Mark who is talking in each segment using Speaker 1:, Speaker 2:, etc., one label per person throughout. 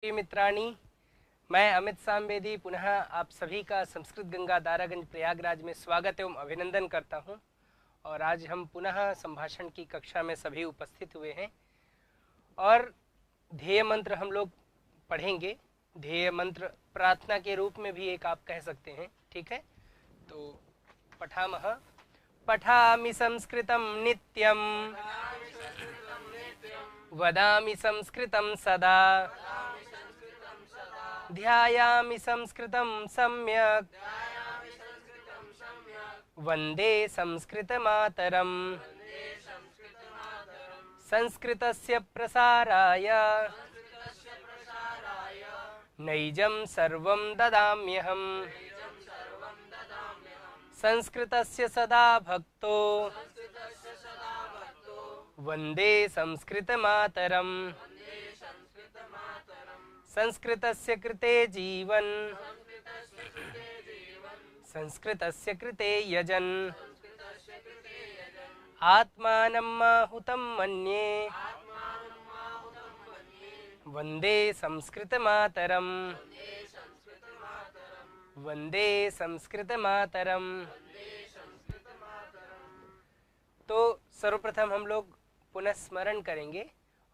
Speaker 1: प्रिय मित्राणी, मैं अमित सांबेदी पुनः आप सभी का संस्कृत गंगा दारागंज प्रयागराज में स्वागत एवं अभिनंदन करता हूं। और आज हम पुनः संभाषण की कक्षा में सभी उपस्थित हुए हैं और ध्येय मंत्र हम लोग पढ़ेंगे। ध्येय मंत्र प्रार्थना के रूप में भी एक आप कह सकते हैं, ठीक है। तो पठामः। पठामि संस्कृतं नित्यं वदामि संस्कृतं सदा ध्यायामि संस्कृतं सम्यक् वन्दे संस्कृतमातरम्। संस्कृतस्य प्रसाराय नैजं सर्वं ददाम्यहम्। संस्कृतस्य सदा भक्तो वन्दे संस्कृतमातरम्। संस्कृतस्य कृते जीवन संस्कृतस्य कृते यजन आत्मानं माहुतं मन्ये वन्दे संस्कृतमातरम्। वन्दे संस्कृतमातरम्। तो सर्वप्रथम हम लोग पुनः स्मरण करेंगे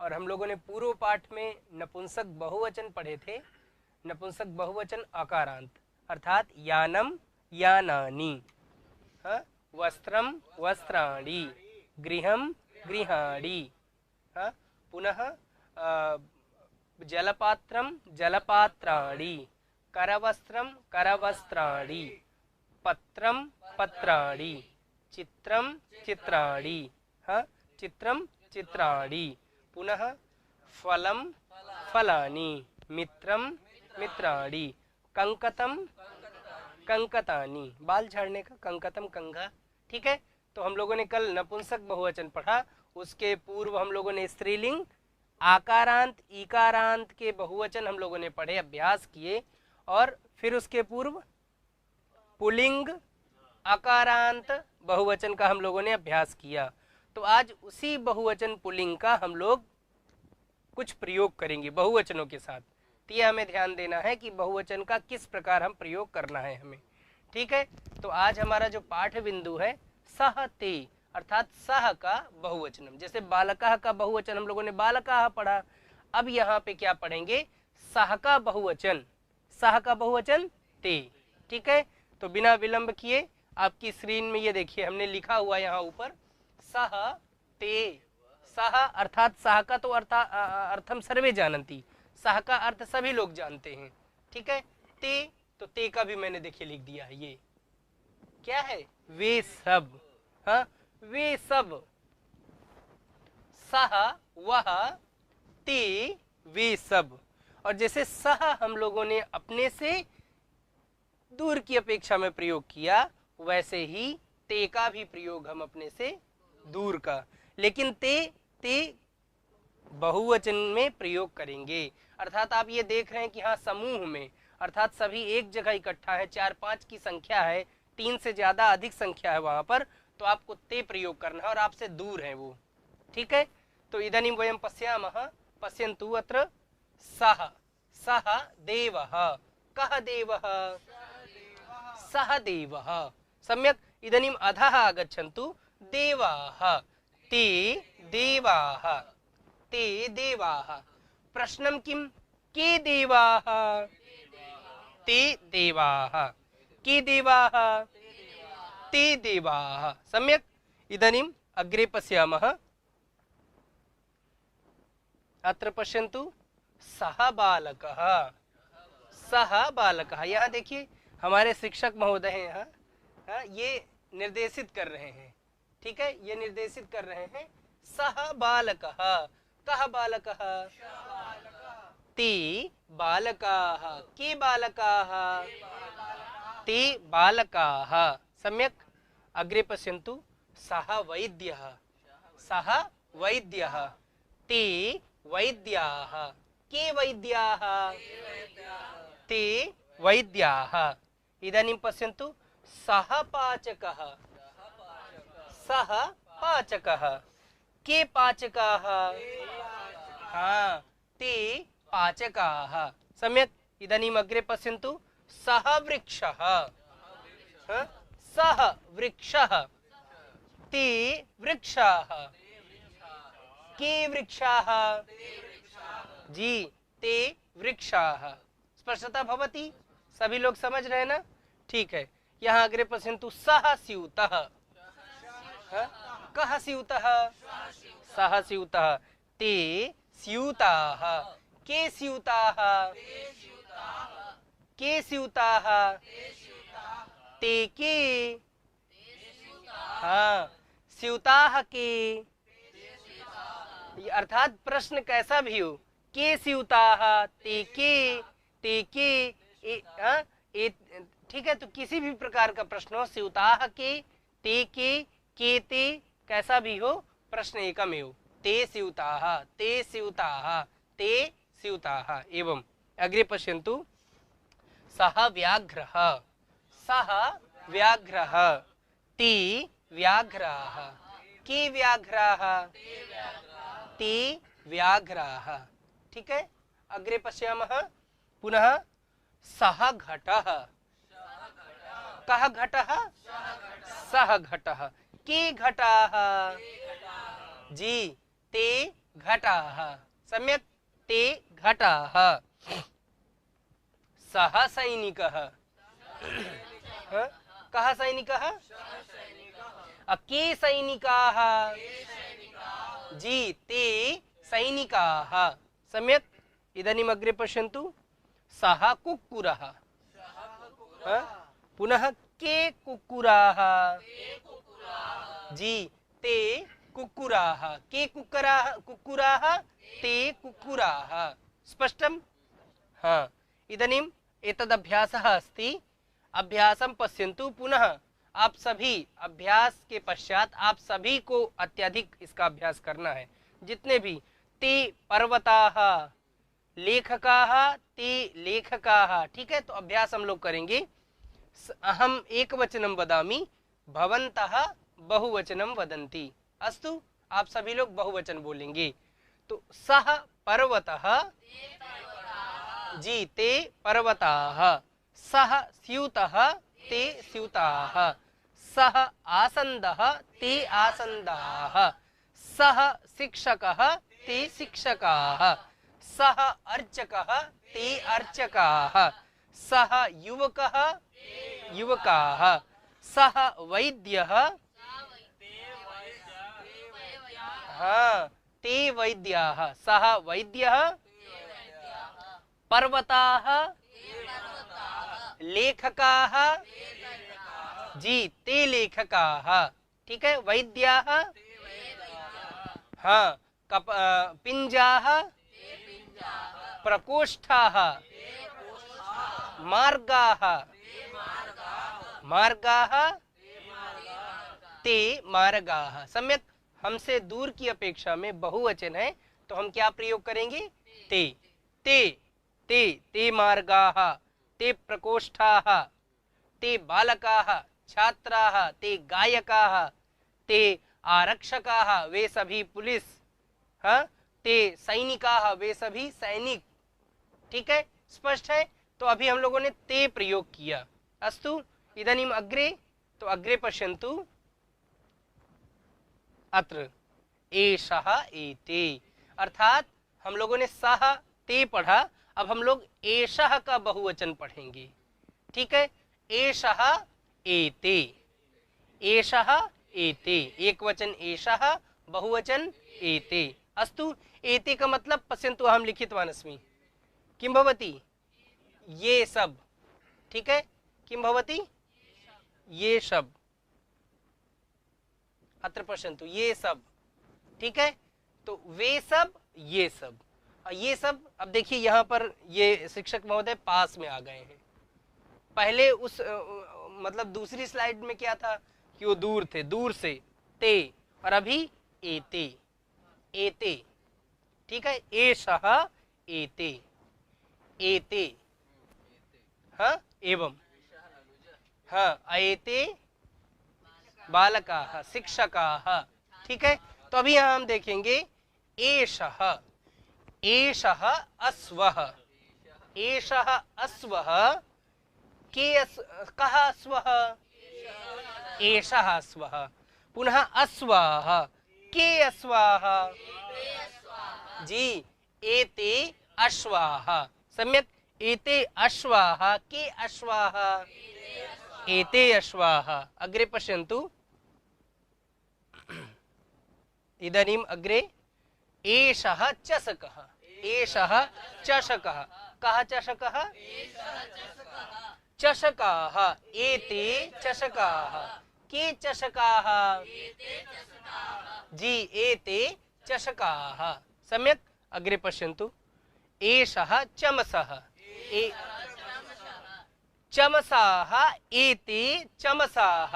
Speaker 1: और हम लोगों ने पूर्व पाठ में नपुंसक बहुवचन पढ़े थे। नपुंसक बहुवचन आकारांत अर्थात यानम यानानि, वस्त्रम वस्त्राणि, गृहम गृहाणि, पुनः जलपात्रम जलपात्राणि, करवस्त्रम करवस्त्राणि, पत्रम पत्राणि, चित्रम चित्राणि, चित्रम चित्राणि, पुनः फलम फलानि, मित्रम मित्राणि, कंकतम कंकतानि, बाल झाड़ने का कंकतम कंघा, ठीक है। तो हम लोगों ने कल नपुंसक बहुवचन पढ़ा, उसके पूर्व हम लोगों ने स्त्रीलिंग आकारांत इकारांत के बहुवचन हम लोगों ने पढ़े, अभ्यास किए, और फिर उसके पूर्व पुल्लिंग आकारांत बहुवचन का हम लोगों ने अभ्यास किया। तो आज उसी बहुवचन पुल्लिंग का हम लोग कुछ प्रयोग करेंगे बहुवचनों के साथ। तो ये हमें ध्यान देना है कि बहुवचन का किस प्रकार हम प्रयोग करना है हमें, ठीक है। तो आज हमारा जो पाठ बिंदु है सह ते, अर्थात सह का बहुवचनम। जैसे बालकः का बहुवचन हम लोगों ने बालकाः पढ़ा, अब यहाँ पे क्या पढ़ेंगे, सह का बहुवचन। सह का बहुवचन ते, ठीक है। तो बिना विलंब किए आपकी स्क्रीन में ये देखिए, हमने लिखा हुआ यहाँ ऊपर सह ते। सह अर्थात सह का तो अर्थम सर्वे जानन्ति, सह का अर्थ सभी लोग जानते हैं, ठीक है। ते, तो ते का भी मैंने देखिए लिख दिया है, ये क्या है, वे सब, वे सब। सह वह, ते वे सब। और जैसे सह हम लोगों ने अपने से दूर की अपेक्षा में प्रयोग किया, वैसे ही ते का भी प्रयोग हम अपने से दूर का, लेकिन ते बहुवचन में प्रयोग करेंगे। अर्थात आप ये देख रहे हैं कि हाँ समूह में, अर्थात सभी एक जगह इकट्ठा है, 4-5 की संख्या है, 3 से ज्यादा अधिक संख्या है वहां पर, तो आपको ते प्रयोग करना है और आपसे दूर है वो, ठीक है। तो इदानीं वयं पश्यामः, पश्यन्तु अत्र सः सः देवः, कः देवः, सः देवः, सम्यक्। इदानीम् अधः आगच्छन्तु, देवाः, ते देवाः, ते देवाः। प्रश्नं किं, के देवाः, ते देवाः, के देवाः, ते देवाः, सम्यक्। इदानीम् अग्रे पश्यामः, अत्र पश्यन्तु सः बालकः, सः बालकः। यहाँ देखिए हमारे शिक्षक महोदय हैं यहाँ, ये निर्देशित कर रहे हैं, ठीक है, ये निर्देशित कर रहे हैं। सः बालकः, कः बालकः, ते बालकाः, के बालकाः, ते बालकाः, सम्यक्। अग्रे पश्यन्तु सः वैद्यः, सः वैद्यः, ते वैद्याः, के वैद्याः, ते वैद्याः। इदानीं पश्यन्तु सः पाचकः, सः पाचकः, के पाचकाः, हाँ ते पाचकाः। सम्यक्। इदानीम् अग्रे पश्यन्तु। सः वृक्षः, सः वृक्षः, ते वृक्षाः, के वृक्षाः, जी ते वृक्षाः। स्पष्टता भवति? सभी लोग समझ रहे हैं ना? ठीक है। यहाँ अग्रे पश्यन्तु। सः स्यूतः, कः स्यूतः, सः स्यूतः, ते स्यूताः, के स्यूताः, के स्यूताः, ते के, हाँ स्यूताः के। अर्थात प्रश्न कैसा भी हो, के स्यूताः, ते के, ठीक है। तो किसी भी प्रकार का प्रश्न हो, स्यूताः के, ते के ते, कैसा भी हो, प्रश्न एकमेव। ते स्यूताः, ते स्यूताः, ते स्यूताः। एवं अग्रे पश्यन्तु। सः व्याघ्रः, सः व्याघ्रः, ते व्याघ्राः, के व्याघ्राः, ते व्याघ्राः। ठीक है। अग्रे पश्यामः। पुनः सः घटः, कः घटः, सः घटः, के घटाः, जी ते घटाः। सम्यक्। ते घटाः। सः सैनिकः, कः सैनिकः, के सैनिकाः, जी ते सैनिकाः। सम्यक्। इदानीम् अग्रे पश्यन्तु। सः कुक्कुरः, पुनः के कुक्कुराः, जी ते कुक्कुराः, के कुक्कुराः, ते कुक्कुराः। स्पष्टं? हाँ। इदानीम् एतद् अभ्यासः अस्ति। अभ्यासं पश्यन्तु। पुनः आप सभी अभ्यास के पश्चात आप सभी को अत्यधिक इसका अभ्यास करना है। जितने भी ते पर्वताः, लेखकाः, ते लेखकाः। ठीक है। तो अभ्यास हम लोग करेंगे। अहम एकवचनं वदामि, भवन्तः बहुवचनं वदन्ति। अस्तु। आप सभी लोग बहुवचन बोलेंगे। तो सः पर्वतः, जी ते पर्वताः, सः स्यूतः, ते स्यूताः, सः आसन्दः, ते आसन्दाः, सः शिक्षकः, ते शिक्षकाः, सः अर्चकः, ते अर्चकाः, सः युवकः, युवकाः, सः वैद्यः, हाँ ते वैद्याः, सः वैद्यः, पर्वताः, लेखकाः, जी ते लेखकाः। ठीक है। वैद्याः, हाँ पिञ्जाः, प्रकोष्ठाः, मार्गाः, मार्गाः, ते मार्गाः। सम्यक। हमसे दूर की अपेक्षा में बहुवचन है तो हम क्या प्रयोग करेंगे? ते ते ते ते मार्गाः, ते प्रकोष्ठाः, ते बालकाः, छात्राः, ते गायकाः, ते आरक्षकाः, वे सभी पुलिस, हाँ ते सैनिकाः, वे सभी सैनिक। ठीक है। स्पष्ट है। तो अभी हम लोगों ने ते प्रयोग किया। अस्तु। इदानीम अग्रे। तो अग्रे पश्यन्तु। अत्र एषः एते, अर्थात हम लोगों ने सः ते पढ़ा। अब हम लोग एषः का बहुवचन पढ़ेंगे। ठीक है। एषः एते, एषः एते, एक वचन एषः, बहुवचन एते। अस्तु। एते का मतलब पश्यन्तु, अहं लिखितवानस्मि। किं भवति? ये सब। ठीक है। किं भवति? ये सब। अत्र पश्यन्तु, ये सब। ठीक है। तो वे सब, ये सब, ये सब। अब देखिए यहाँ पर ये शिक्षक महोदय पास में आ गए हैं। पहले उस मतलब दूसरी स्लाइड में क्या था कि वो दूर थे, दूर से ते, और अभी एते, एते। ठीक है। एषः एते, एते, हाँ एवं, हाँ एते बालकाः, शिक्षकाः। ठीक है। तो अभी यहाँ हम देखेंगे एषः, एषः अश्वः, एषः अश्वः, कः अश्वः, एषः अश्वः, पुनः अश्वाः, के अश्वाः, जी एते अश्वाः, सम्यक्, एते अश्वाः, के अश्वाः, एते अश्वाः। अग्रे पश्यन्तु, इदानीम् अग्रे एषः चषकः, एषः चषकः, कः चषकः, चषकाः, एते चषकाः, के चषकाः, जी एते चषकाः, सम्यक्। अग्रे पश्यन्तु, एषः चमसः, चमसाः, एते चमसाः,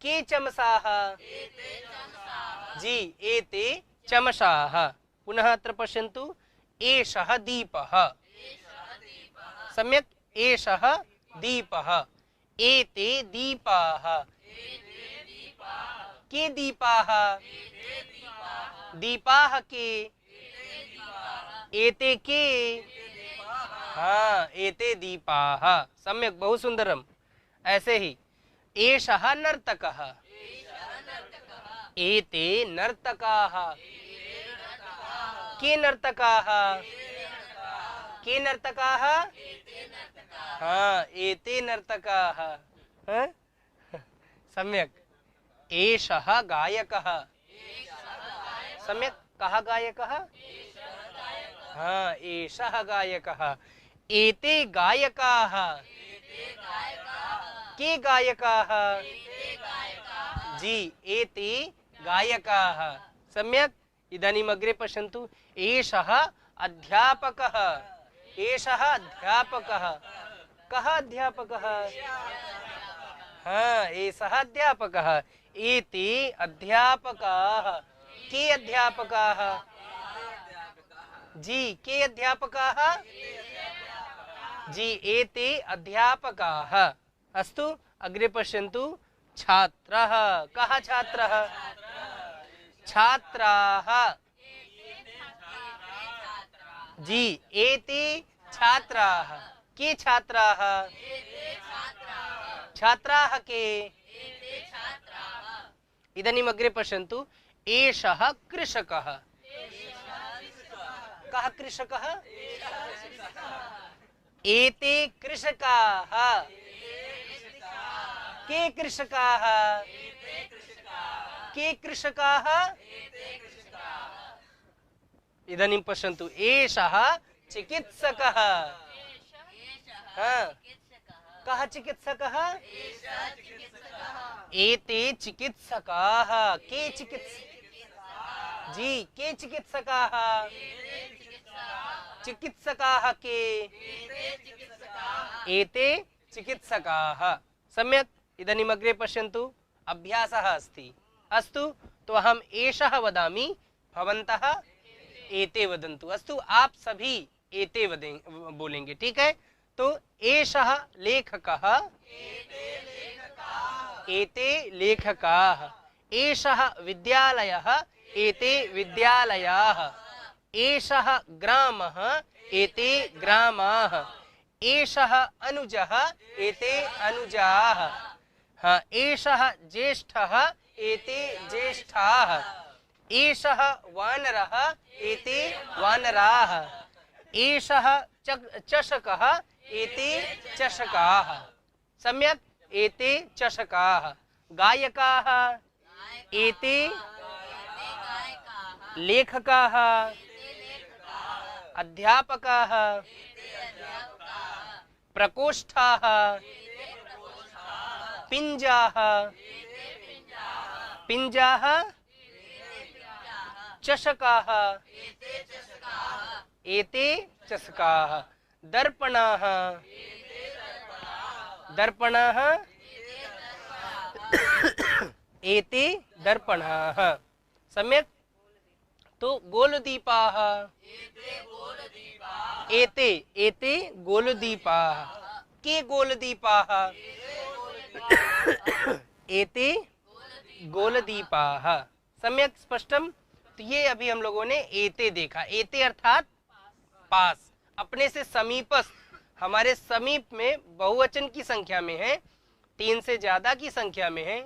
Speaker 1: के चमसाः, जी एते चमसाः। पुनः अत्र पश्यन्तु, एषः दीपः, सम्यक्, एषः दीपः, एते दीपाः, के दीपाः, दीपाः के, एते के, हाँ एते दीपाः, सम्यक्, बहु सुंदरम। ऐसे ही एषः नर्तकः, एते नर्तकाः, के नर्तकाः, के नर्तकाः, हाँ एते नर्तकाः, हाँ? सम्यक्। एषः गायकः, सम्यक्, कः गायकः, हाँ एषः गायकः, एते गायकाः, के गायकाः, जी एते गायकाः, सम्यक्। इदानीम् अग्रे पश्यन्तु, एषः अध्यापकः, एषः अध्यापकः, कः अध्यापकः, हाँ एषः अध्यापकः, एते अध्यापकाः, के अध्यापकाः, जी के अध्यापकाः, जी एते अध्यापकाः। अस्तु, अग्रे पश्यन्तु, छात्रः, कः छात्रः, छात्राः, जी एते छात्राः, के छात्राः, छात्राः के, इदानीम् अग्रे पश्यन्तु, एषः कृषकः, कः कृषकः, एते कृषकाः, के कृषकाः, के कृषकाः, इदानीं पश्यन्तु, एषः चिकित्सकः, कः चिकित्सकः, एते चिकित्सकाः, के जी के चिकित्सकाः, चिकित्सकाः के, एते चिकित्सकाः, सम्यक्। इदानीम् अग्रे पश्यन्तु, अभ्यासः अस्ति। अस्तु, तो अहम् एषः वदामि, भवन्तः एते वदन्तु। अस्तु, आप सभी एते बोलेंगे, ठीक है। तो एषः लेखकः, एते लेखकाः, एषः विद्यालयः, एते विद्यालयाः, एषः ग्रामः, एते ग्रामाः, एषः अनुजः, एते अनुजाः, हाँ एषः ज्येष्ठः, एते ज्येष्ठाः, एषः वानरः, एते वानराः, एषः चषकः, एते चषकाः, सम्यक्, एते चषकाः। गायकाः, एते लेखकाः, अध्यापकाः, प्रकोष्ठाः, पिञ्जाः, पिञ्जाः, चषकाः, एते चषकाः। दर्पणाः, दर्पणाः, एते दर्पणाः, सम्यक्। तो गोलदीपाः, एते एते गोलदीपाः, के गोलदीपाः, एते गोलदीपाः, सम्यक् स्पष्टम्। तो ये अभी हम लोगों ने एते देखा। एते अर्थात पास, अपने से समीपस्थ, हमारे समीप में, बहुवचन की संख्या में है, 3 से ज्यादा की संख्या में है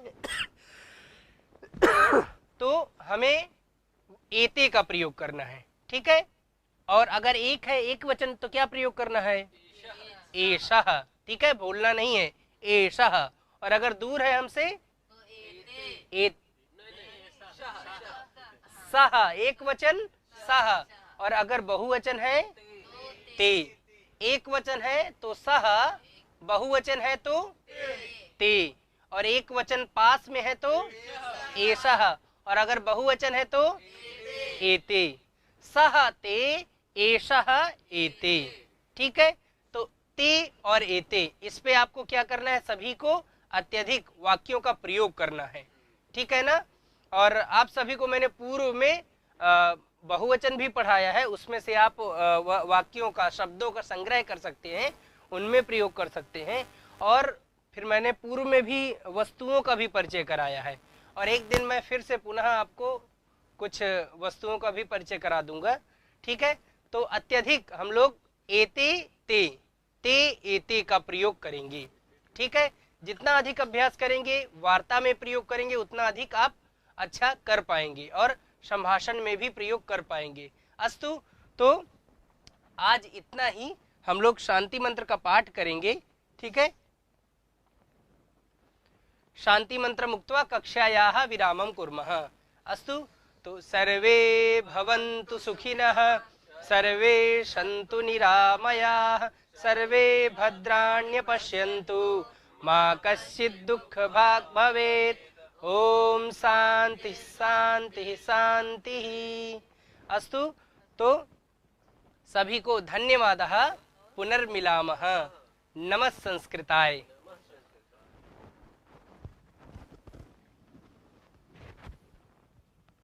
Speaker 1: तो हमें एते का प्रयोग करना है। ठीक है, और अगर एक है, एक वचन, तो क्या प्रयोग करना है? एषः। ठीक है, बोलना नहीं है, एषः। और अगर दूर है हमसे, सह, एक वचन सह। और अगर बहुवचन है, ते। एक वचन है तो सह, बहुवचन है तो ते, और एक वचन पास में है तो एषः, और अगर बहुवचन है तो एते। सह ते एषः एते। ठीक है, तो ते और एते, इस पे आपको क्या करना है? सभी को अत्यधिक वाक्यों का प्रयोग करना है। ठीक है ना? और आप सभी को मैंने पूर्व में बहुवचन भी पढ़ाया है, उसमें से आप वाक्यों का, शब्दों का संग्रह कर सकते हैं, उनमें प्रयोग कर सकते हैं। और फिर मैंने पूर्व में भी वस्तुओं का भी परिचय कराया है, और एक दिन मैं फिर से पुनः आपको कुछ वस्तुओं का भी परिचय करा दूंगा। ठीक है, तो अत्यधिक हम लोग एते ते, ते एते का प्रयोग करेंगे। ठीक है, जितना अधिक अभ्यास करेंगे, वार्ता में प्रयोग करेंगे, उतना अधिक आप अच्छा कर पाएंगे और संभाषण में भी प्रयोग कर पाएंगे। अस्तु, तो आज इतना ही, हम लोग शांति मंत्र का पाठ करेंगे। ठीक है, शांति मंत्र मुक्त्वा कक्षायाः विरामं कुर्मः। अस्तु, तो सर्वे भवन्तु सुखिनः, सर्वे सन्तु निरामयाः, सर्वे भद्राण्यपश्यन्तु, मा कश्चित् दुःखभाग् भवेत्। ओम शांति शांति शांति। अस्तु, तो सभी को धन्यवादः। पुनर्मिलामः। नमः संस्कृताय।